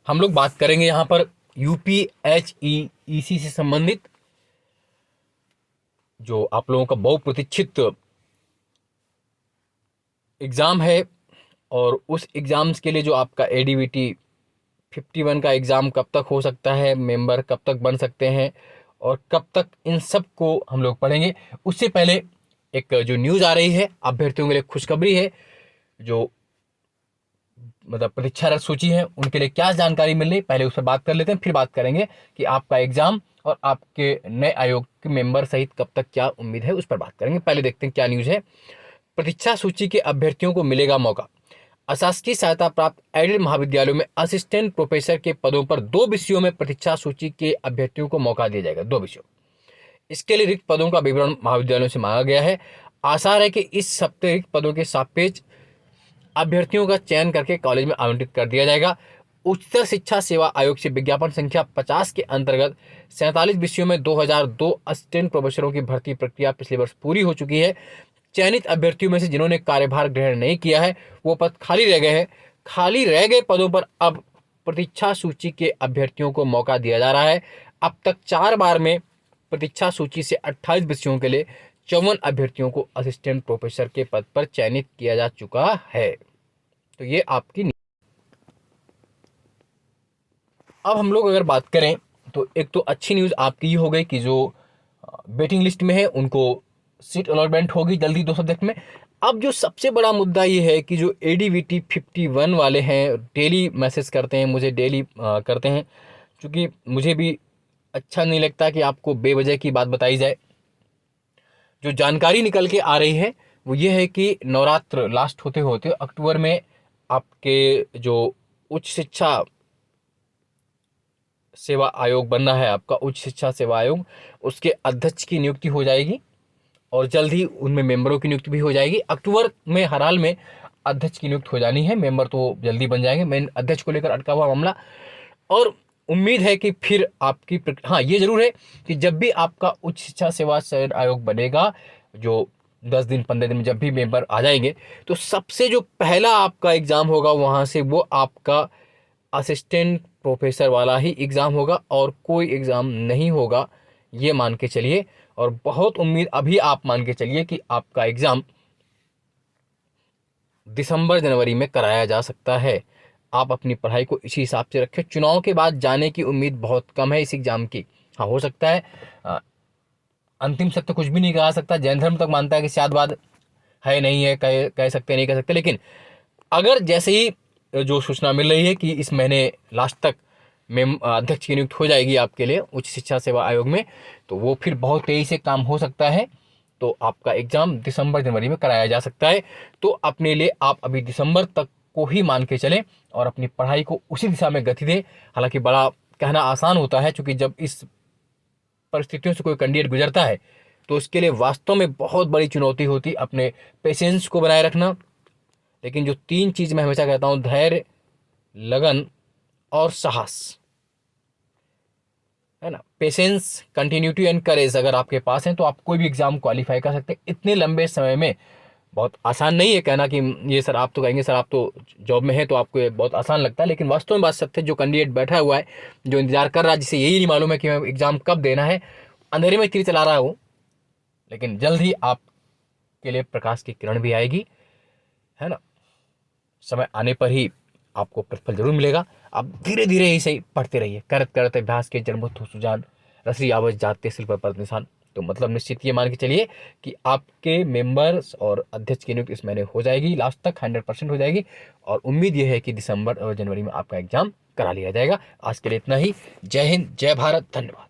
हम लोग बात करेंगे यहाँ पर यूपीएचईईसी से संबंधित, जो आप लोगों का बहुप्रतीक्षित एग्ज़ाम है। और उस एग्ज़ाम्स के लिए जो आपका एडीवीटी 51 का एग्ज़ाम कब तक हो सकता है, मेंबर कब तक बन सकते हैं और कब तक, इन सब को हम लोग पढ़ेंगे। उससे पहले एक जो न्यूज़ आ रही है अभ्यर्थियों के लिए खुशखबरी है। जो मतलब परीक्षारत सूची है उनके लिए क्या जानकारी मिल रही, पहले उस पर बात कर लेते हैं, फिर बात करेंगे कि आपका एग्जाम और आपके नए आयोग के मेंबर सहित कब तक क्या उम्मीद है, उस पर बात करेंगे। पहले देखते हैं क्या न्यूज़ है। परीक्षा सूची के अभ्यर्थियों को मिलेगा मौका। अशासकीय सहायता प्राप्त एडेड महाविद्यालयों में असिस्टेंट प्रोफेसर के पदों पर 2 विषयों में परीक्षा सूची के अभ्यर्थियों को मौका दिया जाएगा। 2 विषयों, इसके लिए रिक्त पदों का विवरण महाविद्यालयों से मांगा गया है। आसार है कि इस हफ्ते रिक्त पदों के सापेक्ष अभ्यर्थियों का चयन करके कॉलेज में आवंटित कर दिया जाएगा। उच्चतर शिक्षा सेवा आयोग से विज्ञापन संख्या 50 के अंतर्गत 47 विषयों में 2002 असिस्टेंट प्रोफेसरों की भर्ती प्रक्रिया पिछले वर्ष पूरी हो चुकी है। चयनित अभ्यर्थियों में से जिन्होंने कार्यभार ग्रहण नहीं किया है वो पद खाली रह गए हैं। खाली रह गए पदों पर अब प्रतीक्षा सूची के अभ्यर्थियों को मौका दिया जा रहा है। अब तक 4 बार में प्रतीक्षा सूची से 28 विषयों के लिए 54 अभ्यर्थियों को असिस्टेंट प्रोफेसर के पद पर चयनित किया जा चुका है। तो ये आपकी। अब हम लोग अगर बात करें तो एक तो अच्छी न्यूज़ आपकी ये हो गई कि जो वेटिंग लिस्ट में है उनको सीट अलॉटमेंट होगी जल्दी 2 सब्जेक्ट में। अब जो सबसे बड़ा मुद्दा ये है कि जो एडीवीटी 51 वाले हैं, डेली मैसेज करते हैं मुझे, डेली करते हैं, क्योंकि मुझे भी अच्छा नहीं लगता कि आपको बेवजह की बात बताई जाए। जो जानकारी निकल के आ रही है वो ये है कि नवरात्र लास्ट होते होते अक्टूबर में आपके जो उच्च शिक्षा सेवा आयोग बनना है, आपका उच्च शिक्षा सेवा आयोग, उसके अध्यक्ष की नियुक्ति हो जाएगी और जल्द ही उनमें मेंबरों की नियुक्ति भी हो जाएगी। अक्टूबर में हर हाल में अध्यक्ष की नियुक्ति हो जानी है, मेंबर तो जल्दी बन जाएंगे। मेन अध्यक्ष को लेकर अटका हुआ मामला, और उम्मीद है कि फिर आपकी हाँ ये जरूर है कि जब भी आपका उच्च शिक्षा सेवा चयन आयोग बनेगा, जो 10 दिन 15 दिन में जब भी मेंबर आ जाएंगे, तो सबसे जो पहला आपका एग्जाम होगा वहाँ से वो आपका असिस्टेंट प्रोफेसर वाला ही एग्ज़ाम होगा और कोई एग्ज़ाम नहीं होगा, ये मान के चलिए। और बहुत उम्मीद अभी आप मान के चलिए कि आपका एग्ज़ाम दिसंबर जनवरी में कराया जा सकता है। आप अपनी पढ़ाई को इसी हिसाब से रखें। चुनाव के बाद जाने की उम्मीद बहुत कम है इस एग्ज़ाम की। हाँ हो सकता है, अंतिम सत्य कुछ भी नहीं कहा सकता। जैन धर्म तक मानता है कि शायद बाद है नहीं है, कह सकते नहीं कह सकते, लेकिन अगर जैसे ही जो सूचना मिल रही है कि इस महीने लास्ट तक में अध्यक्ष की नियुक्ति हो जाएगी आपके लिए उच्च शिक्षा सेवा आयोग में, तो वो फिर बहुत तेज़ी से काम हो सकता है। तो आपका एग्ज़ाम दिसंबर जनवरी में कराया जा सकता है। तो अपने लिए आप अभी दिसंबर तक को ही मान के चलें और अपनी पढ़ाई को उसी दिशा में गति दें। हालांकि बड़ा कहना आसान होता है, क्योंकि जब इस परिस्थितियों से कोई कैंडिडेट गुजरता है तो उसके लिए वास्तव में बहुत बड़ी चुनौती होती अपने पेशेंस को बनाए रखना। लेकिन जो 3 चीज़ मैं हमेशा कहता हूँ, धैर्य, लगन और साहस, है ना, पेशेंस, कंटिन्यूटी एंड करेज अगर आपके पास है तो आप कोई भी एग्जाम क्वालिफाई कर सकते हैं इतने लंबे समय में। बहुत आसान नहीं है कहना कि ये सर, आप तो कहेंगे सर आप तो जॉब में है तो आपको ये बहुत आसान लगता है, लेकिन वास्तव में बात सत्य है। जो कैंडिडेट बैठा हुआ है, जो इंतजार कर रहा है, जिसे यही नहीं मालूम है कि मैं एग्जाम कब देना है, अंधेरे में तीर चला रहा है वो, लेकिन जल्द ही आपके लिए प्रकाश की किरण भी आएगी, है ना। समय आने पर ही आपको प्रतिफल जरूर मिलेगा। आप धीरे धीरे ही सही पढ़ते रहिए। करत करत अभ्यास के जन्मत हो सुजान, रसरी आवज जाते सिल पर निशान। तो मतलब निश्चित ये मान के चलिए कि आपके मेंबर्स और अध्यक्ष की नियुक्ति इस महीने हो जाएगी, लास्ट तक 100% हो जाएगी। और उम्मीद ये है कि दिसंबर और जनवरी में आपका एग्जाम करा लिया जाएगा। आज के लिए इतना ही। जय हिंद, जय भारत, धन्यवाद।